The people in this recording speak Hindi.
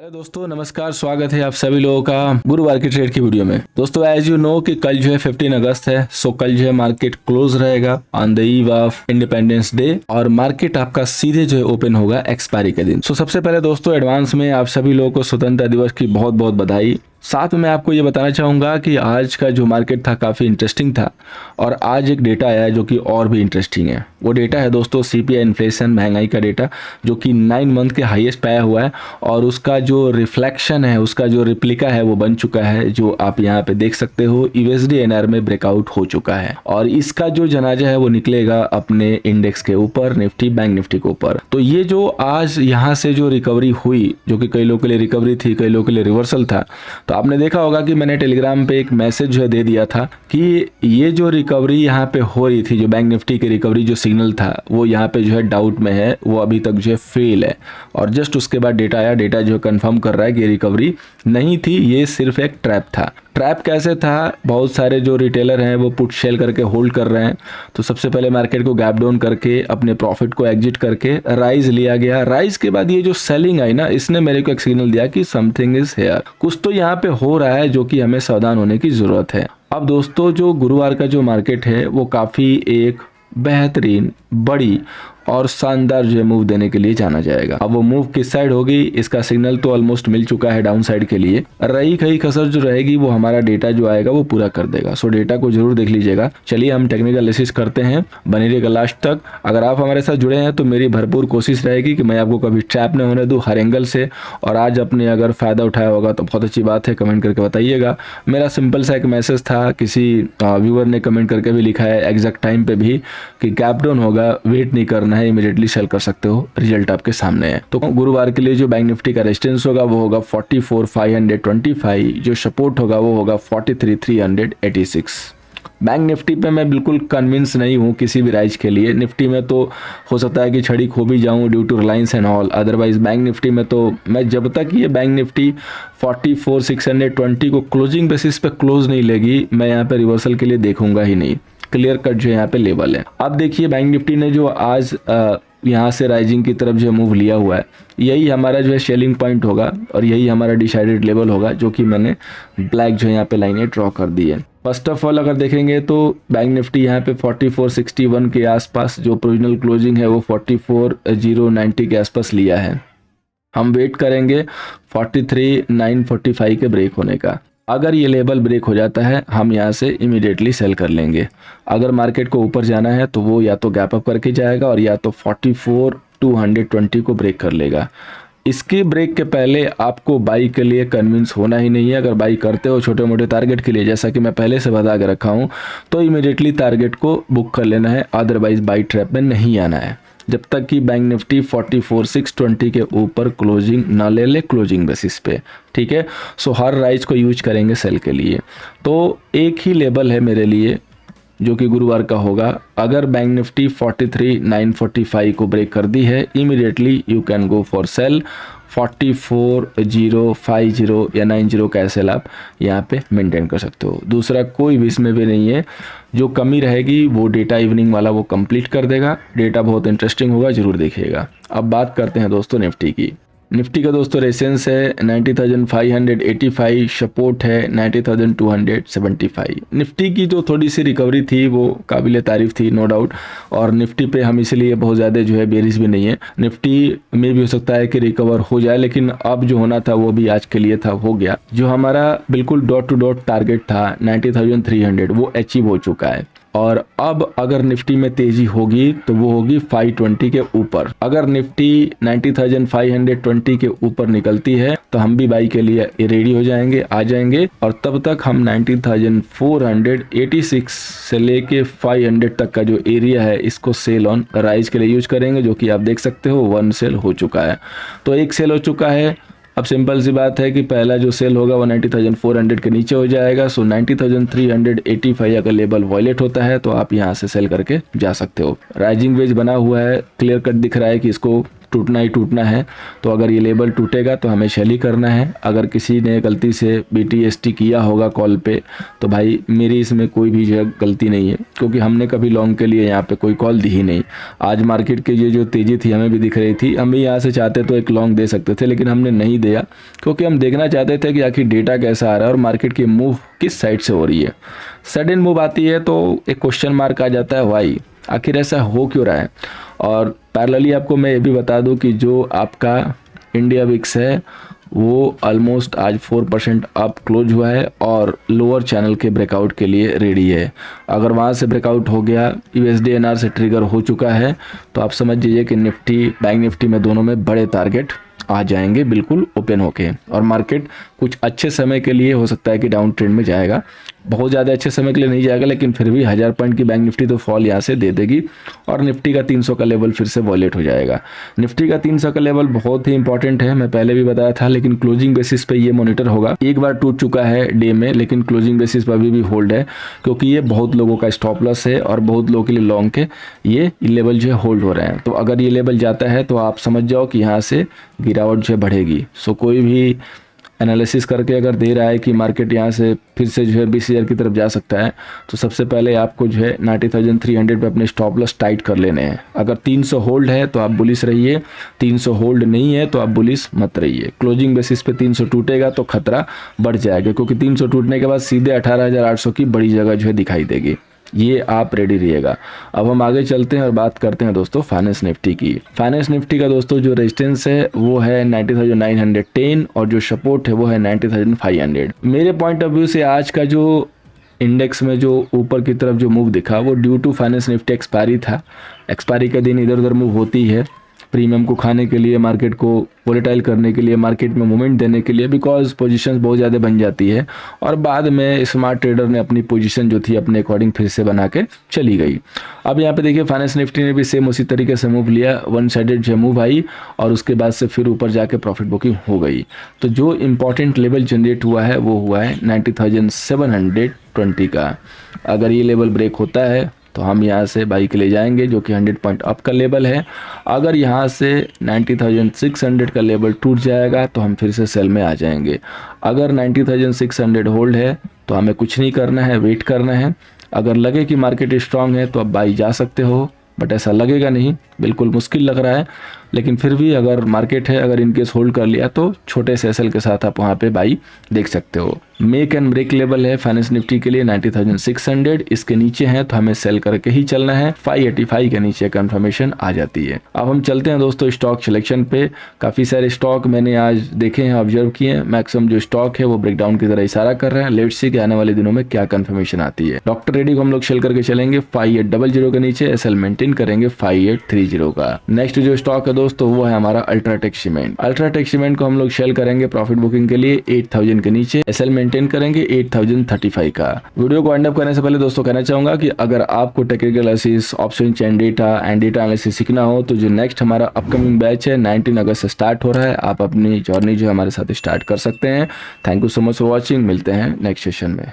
हेलो दोस्तों, नमस्कार। स्वागत है आप सभी लोगों का गुरुवार की ट्रेड की वीडियो में। दोस्तों एज यू नो कि कल जो है 15 अगस्त है, सो कल जो है मार्केट क्लोज रहेगा on the eve of independence day और मार्केट आपका सीधे जो है ओपन होगा एक्सपायरी के दिन। सो सबसे पहले दोस्तों एडवांस में आप सभी लोगों को स्वतंत्रता दिवस की बहुत बहुत बधाई। साथ में मैं आपको ये बताना चाहूँगा कि आज का जो मार्केट था काफ़ी इंटरेस्टिंग था और आज एक डेटा आया है जो कि और भी इंटरेस्टिंग है। वो डेटा है दोस्तों सीपीआई इन्फ्लेशन, महंगाई का डेटा, जो कि 9 मंथ के हाईएस्ट आया हुआ है और उसका जो रिफ्लेक्शन है, उसका जो रिप्लिका है वो बन चुका है, जो आप यहाँ पे देख सकते हो यूएसडी एनआर में ब्रेकआउट हो चुका है और इसका जो जनाजा है वो निकलेगा अपने इंडेक्स के ऊपर, निफ्टी बैंक निफ्टी के ऊपर। तो ये जो आज यहाँ से जो रिकवरी हुई, जो कि कई लोगों के लिए रिकवरी थी, कई लोगों के लिए रिवर्सल था, तो आपने देखा होगा कि मैंने टेलीग्राम पे एक मैसेज जो है दे दिया था कि ये जो रिकवरी यहाँ पे हो रही थी, जो बैंक निफ्टी की रिकवरी जो सिग्नल था वो यहाँ पे जो है डाउट में है, वो अभी तक जो है फेल है। और जस्ट उसके बाद डेटा आया, डेटा जो है कंफर्म कर रहा है कि ये रिकवरी नहीं थी, ये सिर्फ एक ट्रैप था। ट्रैप कैसे था? बहुत सारे जो रिटेलर हैं वो पुट सेल करके होल्ड कर रहे हैं। तो सबसे पहले मार्केट को गैप डाउन करके अपने प्रॉफिट को एग्जिट करके राइज लिया गया। राइज के बाद ये जो सेलिंग आई ना, इसने मेरे को एक सिग्नल दिया कि समथिंग इज हेयर, कुछ तो यहाँ पे हो रहा है जो कि हमें सावधान होने की जरूरत है। अब दोस्तों जो गुरुवार का जो मार्केट है वो काफ़ी एक बेहतरीन, बड़ी और शानदार जो मूव देने के लिए जाना जाएगा। अब वो मूव किस साइड होगी, इसका सिग्नल तो ऑलमोस्ट मिल चुका है डाउन साइड के लिए। रही खई कसर जो रहेगी वो हमारा डेटा जो आएगा वो पूरा कर देगा। सो डेटा को जरूर देख लीजिएगा। चलिए हम टेक्निकल एनालिसिस करते हैं, बने रहिएगा लास्ट तक। अगर आप हमारे साथ जुड़े हैं तो मेरी भरपूर कोशिश रहेगी कि मैं आपको कभी ट्रैप न होने दूं हर एंगल से। और आज अपने अगर फायदा उठाया होगा तो बहुत अच्छी बात है, कमेंट करके बताइएगा। मेरा सिंपल सा एक मैसेज था, किसी व्यूअर ने कमेंट करके भी लिखा है एग्जैक्ट टाइम पे भी कि गैप डाउन होगा, वेट नहीं करना है, इमीडिएटली सेल कर सकते हो, रिजल्ट आपके सामने है। तो गुरुवार के लिए जो बैंक निफ्टी का रेजिस्टेंस होगा वो होगा 44,525, जो सपोर्ट होगा वो होगा 43,386। बैंक निफ्टी पे मैं बिल्कुल कन्विंस नहीं हूँ किसी भी राइज के लिए। निफ्टी में तो हो सकता है कि छड़ी खो भी जाऊँ due to Reliance and all, otherwise bank Nifty में तो मैं जब तक ये बैंक निफ्टी 44,620 को क्लोजिंग बेसिस पे क्लोज नहीं लेगी, मैं यहाँ पे रिवर्सल के लिए देखूंगा ही नहीं। क्लियर कट जो यहाँ पे लेवल है। अब देखिए बैंक निफ्टी ने जो आज यहाँ से राइजिंग की तरफ जो मूव लिया हुआ है, यही हमारा जो है सेलिंग पॉइंट होगा और यही हमारा डिसाइडेड लेवल होगा, जो कि मैंने ब्लैक जो यहाँ पे लाइनें ड्रॉ कर दी है। फर्स्ट ऑफ ऑल अगर देखेंगे तो बैंक निफ्टी यहाँ पे 4461 के आसपास जो प्रोविजनल क्लोजिंग है वो 44,090 के आसपास लिया है। हम वेट करेंगे 43,945 के ब्रेक होने का। अगर ये लेवल ब्रेक हो जाता है हम यहाँ से इमीडिएटली सेल कर लेंगे। अगर मार्केट को ऊपर जाना है तो वो या तो गैप अप करके जाएगा और या तो 44,220 को ब्रेक कर लेगा। इसके ब्रेक के पहले आपको बाई के लिए कन्विंस होना ही नहीं है। अगर बाई करते हो छोटे मोटे टारगेट के लिए, जैसा कि मैं पहले से बता के रखा हूँ, तो इमीडिएटली टारगेट को बुक कर लेना है, अदरवाइज बाई ट्रैप में नहीं आना है जब तक कि बैंक निफ्टी 44,620 के ऊपर क्लोजिंग ना ले ले क्लोजिंग बेसिस पे। ठीक है, सो हर राइज को यूज करेंगे सेल के लिए। तो एक ही लेवल है मेरे लिए जो कि गुरुवार का होगा। अगर बैंक निफ्टी 43,945 को ब्रेक कर दी है, immediately you can go for sale. 44,050 या 90 का एसएल आप यहाँ पे मेंटेन कर सकते हो। दूसरा कोई भी इसमें भी नहीं है। जो कमी रहेगी वो डेटा इवनिंग वाला वो कंप्लीट कर देगा। डेटा बहुत इंटरेस्टिंग होगा, जरूर देखिएगा। अब बात करते हैं दोस्तों निफ्टी की। निफ्टी का दोस्तों रेसेंस है 90,585, सपोर्ट है 90,275। निफ्टी की जो थोड़ी सी रिकवरी थी वो काबिल तारीफ थी, नो डाउट। और निफ्टी पे हम इसलिए बहुत ज़्यादा जो है बेरिश भी नहीं है। निफ्टी में भी हो सकता है कि रिकवर हो जाए, लेकिन अब जो होना था वो भी आज के लिए था, हो गया। जो हमारा बिल्कुल डॉट टू डॉट टारगेट था 90,300 वो अचीव हो चुका है। और अब अगर निफ्टी में तेजी होगी तो वो होगी 520 के ऊपर। अगर निफ्टी 90,520 के ऊपर निकलती है तो हम भी बाई के लिए रेडी हो जाएंगे, आ जाएंगे। और तब तक हम 90,486 से लेके 500 तक का जो एरिया है इसको सेल ऑन राइज के लिए यूज करेंगे, जो कि आप देख सकते हो 1 सेल हो चुका है। तो एक सेल हो चुका है। अब सिंपल सी बात है कि पहला जो सेल होगा वो 90,400 के नीचे हो जाएगा। सो 90,385 अगर लेवल वॉयलेट होता है तो आप यहाँ से सेल करके जा सकते हो। राइजिंग वेज बना हुआ है, क्लियर कट दिख रहा है कि इसको टूटना ही टूटना है। तो अगर ये लेवल टूटेगा तो हमें सेल ही करना है। अगर किसी ने गलती से BTST किया होगा कॉल पे तो भाई मेरी इसमें कोई भी जो गलती नहीं है, क्योंकि हमने कभी लॉन्ग के लिए यहाँ पे कोई कॉल दी ही नहीं। आज मार्केट की ये जो तेज़ी थी हमें भी दिख रही थी, हम भी यहाँ से चाहते तो एक लॉन्ग दे सकते थे, लेकिन हमने नहीं दिया क्योंकि हम देखना चाहते थे कि आखिर डेटा कैसा आ रहा है और मार्केट की मूव किस साइड से हो रही है। सडन मूव आती है तो एक क्वेश्चन मार्क आ जाता है, वाई, आखिर ऐसा हो क्यों रहा है। और पैरेलली आपको मैं ये भी बता दूं कि जो आपका इंडिया विक्स है वो ऑलमोस्ट आज 4% अप क्लोज हुआ है और लोअर चैनल के ब्रेकआउट के लिए रेडी है। अगर वहाँ से ब्रेकआउट हो गया, USD INR से ट्रिगर हो चुका है, तो आप समझ लीजिए कि निफ्टी बैंक निफ्टी में दोनों में बड़े टारगेट आ जाएंगे बिल्कुल ओपन होके, और मार्केट कुछ अच्छे समय के लिए हो सकता है कि डाउन ट्रेंड में जाएगा। बहुत ज़्यादा अच्छे समय के लिए नहीं जाएगा, लेकिन फिर भी 1000 पॉइंट की बैंक निफ्टी तो फॉल यहाँ से दे देगी और निफ्टी का 300 का लेवल फिर से वॉलेट हो जाएगा। निफ्टी का 300 का लेवल बहुत ही इंपॉर्टेंट है, मैं पहले भी बताया था, लेकिन क्लोजिंग बेसिस पे ये मॉनिटर होगा। एक बार टूट चुका है डे में, लेकिन क्लोजिंग बेसिस पर अभी भी होल्ड है, क्योंकि ये बहुत लोगों का स्टॉप लॉस है और बहुत लोगों के लिए लॉन्ग के ये लेवल जो है होल्ड हो रहे हैं। तो अगर ये लेवल जाता है तो आप समझ जाओ कि यहाँ से गिरावट जो है बढ़ेगी। सो कोई भी एनालिसिस करके अगर दे रहा है कि मार्केट यहाँ से फिर से जो है 20,000 की तरफ जा सकता है, तो सबसे पहले आपको जो है 90,300 पे अपने स्टॉप लॉस टाइट कर लेने हैं। अगर 300 होल्ड है तो आप बुलिश रहिए, 300 होल्ड नहीं है तो आप बुलिश मत रहिए। क्लोजिंग बेसिस पे 300 टूटेगा तो खतरा बढ़ जाएगा, क्योंकि 300 टूटने के बाद सीधे 18,800 की बड़ी जगह जो है दिखाई देगी। ये आप रेडी रहिएगा। अब हम आगे चलते हैं और बात करते हैं दोस्तों फाइनेंस निफ्टी की। फाइनेंस निफ्टी का दोस्तों जो रेजिस्टेंस है वो है 90,910 और जो सपोर्ट है वो है 90,500। मेरे पॉइंट ऑफ व्यू से आज का जो इंडेक्स में जो ऊपर की तरफ जो मूव दिखा वो due to finance Nifty expiry था। एक्सपायरी के दिन इधर उधर मूव होती है, प्रीमियम को खाने के लिए, मार्केट को वोलेटाइल करने के लिए, मार्केट में मूवमेंट देने के लिए, बिकॉज पोजीशंस बहुत ज़्यादा बन जाती है और बाद में स्मार्ट ट्रेडर ने अपनी पोजीशन जो थी अपने अकॉर्डिंग फिर से बना के चली गई। अब यहाँ पे देखिए फाइनेंस निफ्टी ने भी सेम उसी तरीके से मूव लिया, वन साइडेड जो मूव आई और उसके बाद से फिर ऊपर जाके प्रॉफिट बुकिंग हो गई। तो जो इंपॉर्टेंट लेवल जनरेट हुआ है वो हुआ है 90,720 का। अगर ये लेवल ब्रेक होता है तो हम यहाँ से बाई के ले जाएंगे, जो कि 100 पॉइंट अप का लेवल है। अगर यहाँ से 90,600 का लेवल टूट जाएगा तो हम फिर से सेल में आ जाएंगे। अगर 90,600 होल्ड है तो हमें कुछ नहीं करना है, वेट करना है। अगर लगे कि मार्केट स्ट्रांग है तो आप बाई जा सकते हो, बट ऐसा लगेगा नहीं, बिल्कुल मुश्किल लग रहा है। लेकिन फिर भी अगर मार्केट है, अगर इनकेस होल्ड कर लिया तो छोटे से एसएल के साथ आप वहाँ पे बाई देख सकते हो। मेक एंड ब्रेक लेवल है फाइनेंस निफ्टी के लिए 90,600, इसके नीचे है तो हमें सेल करके ही चलना है। 585 के नीचे कंफर्मेशन आ जाती है। अब हम चलते हैं दोस्तों स्टॉक सिलेक्शन पे। काफ़ी सारे स्टॉक मैंने आज देखे हैं, ऑब्जर्व किए हैं। मैक्सिमम जो स्टॉक है वो ब्रेकडाउन की तरह इशारा कर रहे हैं। लेट्स सी कि आने वाले दिनों में क्या कंफर्मेशन आती है। डॉक्टर रेड्डी को हम लोग सेल करके चलेंगे 5800 के नीचे, एसएल मेंटेन करेंगे 5830 का। नेक्स्ट जो स्टॉक है दोस्तों वो है हमारा अल्ट्राटेक सीमेंट। अल्ट्राटेक सीमेंट को हम लोग सेल करेंगे प्रॉफिट बुकिंग के लिए 8000 के नीचे, एसएल मेंटेन करेंगे 8035 का। वीडियो को एंड अप करने से पहले दोस्तों कहना चाहूंगा कि अगर आपको technical analysis, option chain data and data analysis सीखना हो तो जो नेक्स्ट हमारा अपकमिंग बैच है 19 अगस्त से स्टार्ट हो रहा है। आप अपनी जर्नी जो हमारे साथ स्टार्ट कर सकते हैं। Thank you so much for watching. मिलते हैं नेक्स्ट सेशन में।